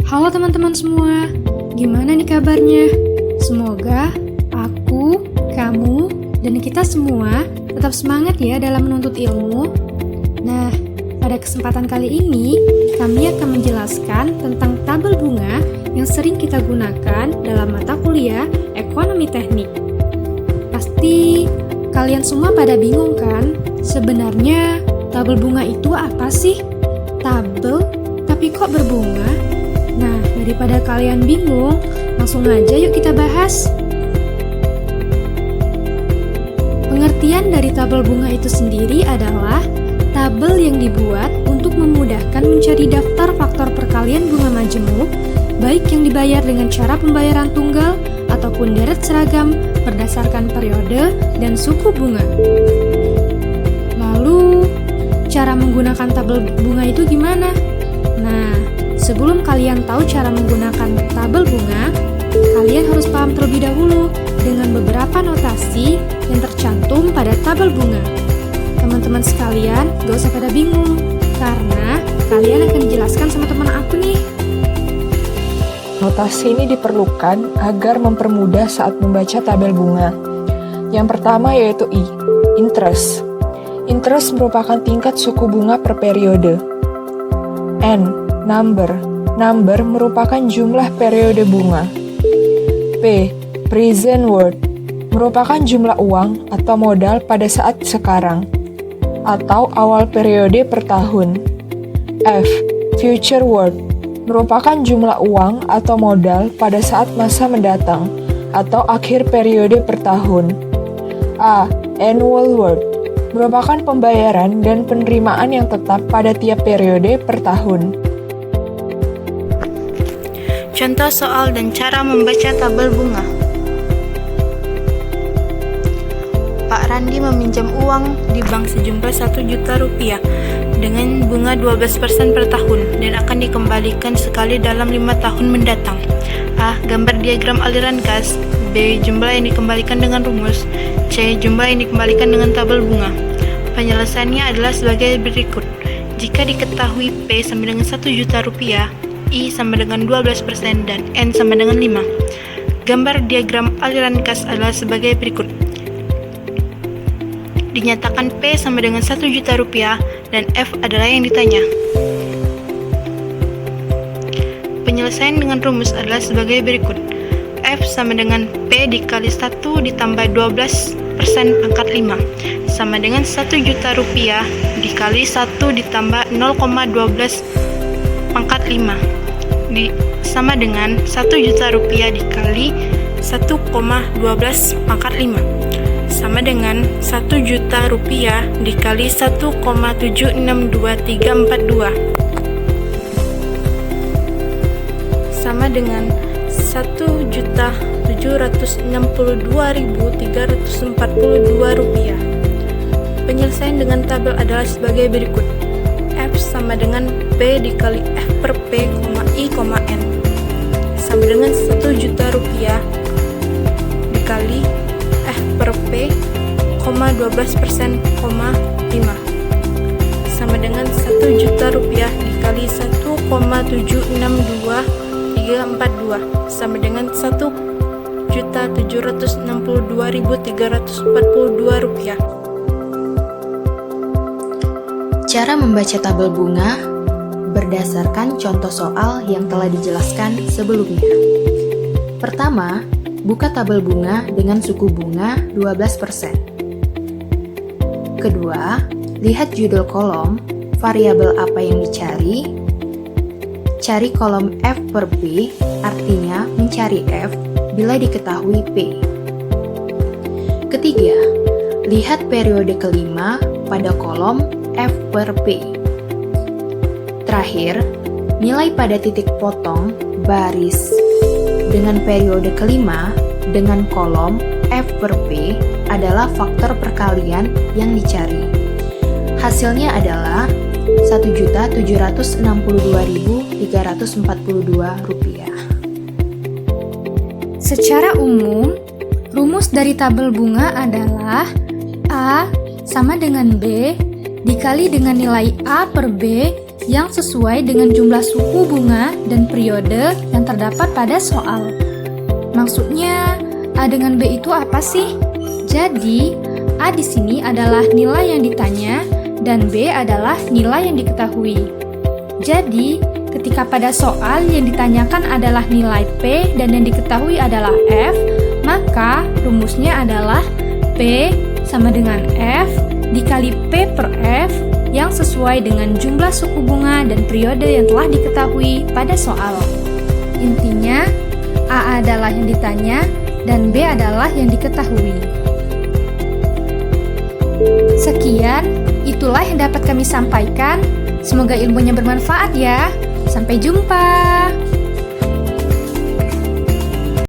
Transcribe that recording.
Halo teman-teman semua, gimana nih kabarnya? Semoga aku, kamu, dan kita semua tetap semangat ya dalam menuntut ilmu. Nah, pada kesempatan kali ini, kami akan menjelaskan tentang tabel bunga yang sering kita gunakan dalam mata kuliah ekonomi teknik. Pasti kalian semua pada bingung kan? Sebenarnya tabel bunga itu apa sih? Tabel, tapi kok berbunga? Nah, daripada kalian bingung, langsung aja yuk kita bahas. Pengertian dari tabel bunga itu sendiri adalah tabel yang dibuat untuk memudahkan mencari daftar faktor perkalian bunga majemuk, baik yang dibayar dengan cara pembayaran tunggal ataupun deret seragam berdasarkan periode dan suku bunga. Lalu, cara menggunakan tabel bunga itu gimana? Nah, sebelum kalian tahu cara menggunakan tabel bunga, kalian harus paham terlebih dahulu dengan beberapa notasi yang tercantum pada tabel bunga. Teman-teman sekalian, gak usah pada bingung, karena kalian akan dijelaskan sama teman aku nih. Notasi ini diperlukan agar mempermudah saat membaca tabel bunga. Yang pertama yaitu I, interest. Interest merupakan tingkat suku bunga per periode. N, number. Number merupakan jumlah periode bunga. P, present worth. Merupakan jumlah uang atau modal pada saat sekarang atau awal periode per tahun. F, future worth. Merupakan jumlah uang atau modal pada saat masa mendatang atau akhir periode per tahun. A, annual worth. Merupakan pembayaran dan penerimaan yang tetap pada tiap periode per tahun. Contoh soal dan cara membaca tabel bunga. Pak Randi meminjam uang di bank sejumlah 1 juta rupiah dengan bunga 12% per tahun dan akan dikembalikan sekali dalam 5 tahun mendatang. A. Gambar diagram aliran kas. B. Jumlah yang dikembalikan dengan rumus. C. Jumlah yang dikembalikan dengan tabel bunga. Penyelesaiannya adalah sebagai berikut. Jika diketahui P sama dengan 1 juta rupiah, I sama dengan 12% dan N sama dengan 5. Gambar diagram aliran kas adalah sebagai berikut. Dinyatakan P sama dengan 1 juta rupiah dan F adalah yang ditanya. Penyelesaian dengan rumus adalah sebagai berikut. F sama dengan P dikali 1 ditambah 12% pangkat 5 sama dengan 1 juta rupiah dikali 1 ditambah 0,12 pangkat 5 sama dengan 1 juta rupiah dikali 1,12 pangkat 5 sama dengan 1 juta rupiah dikali 1,762342 sama dengan 1.762.342 rupiah. Penyelesaian dengan tabel adalah sebagai berikut. F sama dengan P dikali F per P, I, N sama dengan 1 juta rupiah dikali F per P, 12%, 5 sama dengan 1 juta rupiah dikali 1,762342 sama dengan 1.762.342 rupiah. Cara membaca tabel bunga berdasarkan contoh soal yang telah dijelaskan sebelumnya. Pertama, buka tabel bunga dengan suku bunga 12%. Kedua, lihat judul kolom, variabel apa yang dicari. Cari kolom F per P, artinya mencari F bila diketahui P. Ketiga, lihat periode kelima pada kolom F per P. Terakhir, nilai pada titik potong baris dengan periode kelima dengan kolom F per P adalah faktor perkalian yang dicari. Hasilnya adalah 1.762.342 rupiah. Secara umum, rumus dari tabel bunga adalah A sama dengan B dikali dengan nilai A per B yang sesuai dengan jumlah suku bunga dan periode yang terdapat pada soal. Maksudnya, A dengan B itu apa sih? Jadi, A di sini adalah nilai yang ditanya dan B adalah nilai yang diketahui. Jadi, ketika pada soal yang ditanyakan adalah nilai P dan yang diketahui adalah F, maka rumusnya adalah P sama dengan F dikali P per F yang sesuai dengan jumlah suku bunga dan periode yang telah diketahui pada soal. Intinya, A adalah yang ditanya dan B adalah yang diketahui. Sekian, itulah yang dapat kami sampaikan. Semoga ilmunya bermanfaat ya. Sampai jumpa.